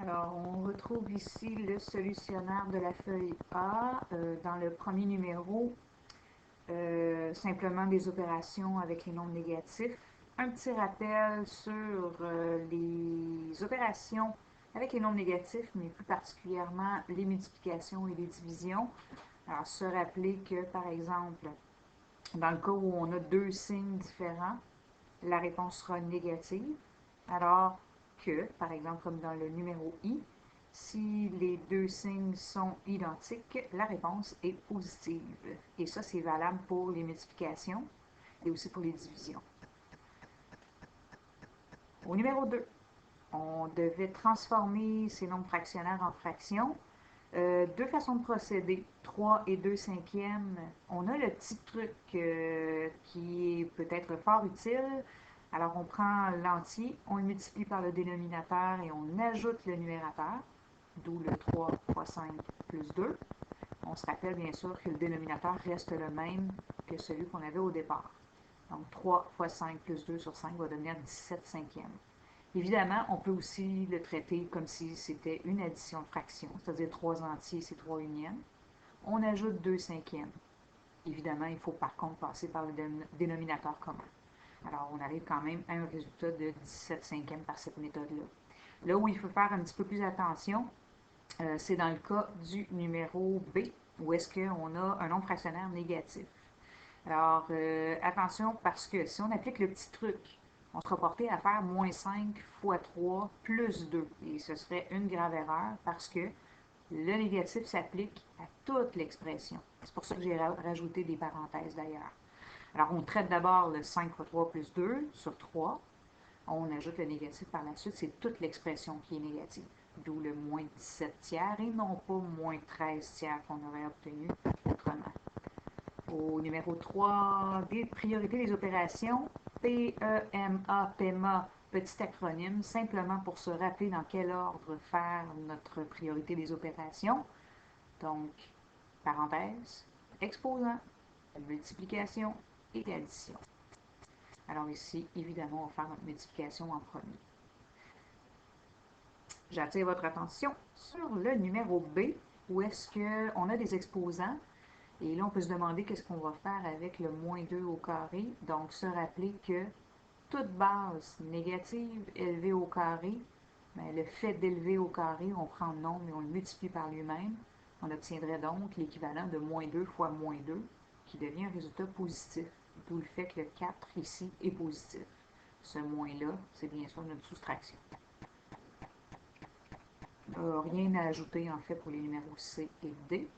Alors, on retrouve ici le solutionnaire de la feuille A. Dans le premier numéro, simplement des opérations avec les nombres négatifs. Un petit rappel sur les opérations avec les nombres négatifs, mais plus particulièrement les multiplications et les divisions. Alors, se rappeler que, par exemple, dans le cas où on a deux signes différents, la réponse sera négative. Alors que, par exemple, comme dans le numéro I, si les deux signes sont identiques, la réponse est positive. Et ça, c'est valable pour les multiplications et aussi pour les divisions. Au numéro 2, on devait transformer ces nombres fractionnaires en fractions. Deux façons de procéder, 3 et 2 cinquièmes. On a le petit truc qui est peut-être fort utile. Alors, on prend l'entier, on le multiplie par le dénominateur et on ajoute le numérateur, d'où le 3 fois 5 plus 2. On se rappelle bien sûr que le dénominateur reste le même que celui qu'on avait au départ. Donc, 3 fois 5 plus 2 sur 5 va devenir 17 cinquièmes. Évidemment, on peut aussi le traiter comme si c'était une addition de fractions, c'est-à-dire 3 entiers, c'est 3 unièmes. On ajoute 2 cinquièmes. Évidemment, il faut par contre passer par le dénominateur commun. Alors, on arrive quand même à un résultat de 17 cinquièmes par cette méthode-là. Là où il faut faire un petit peu plus attention, c'est dans le cas du numéro B, où est-ce qu'on a un nombre fractionnaire négatif. Alors, attention, parce que si on applique le petit truc, on sera porté à faire moins 5 fois 3 plus 2. Et ce serait une grave erreur parce que le négatif s'applique à toute l'expression. C'est pour ça que j'ai rajouté des parenthèses d'ailleurs. Alors, on traite d'abord le 5 fois 3 plus 2 sur 3. On ajoute le négatif par la suite. C'est toute l'expression qui est négative. D'où le moins 17 tiers et non pas moins 13 tiers qu'on aurait obtenu autrement. Au numéro 3, des priorités des opérations, PEMA, PEMA, petit acronyme, simplement pour se rappeler dans quel ordre faire notre priorité des opérations. Donc, parenthèse, exposant, multiplication et addition. Alors ici, évidemment, on va faire notre multiplication en premier. J'attire votre attention sur le numéro B, où est-ce qu'on a des exposants. Et là, on peut se demander qu'est-ce qu'on va faire avec le moins 2 au carré. Donc, se rappeler que toute base négative élevée au carré, bien, le fait d'élever au carré, on prend le nombre et on le multiplie par lui-même. On obtiendrait donc l'équivalent de moins 2 fois moins 2, qui devient un résultat positif. D'où le fait que le 4 ici est positif. Ce moins-là, c'est bien sûr notre soustraction. Rien à ajouter en fait pour les numéros C et D.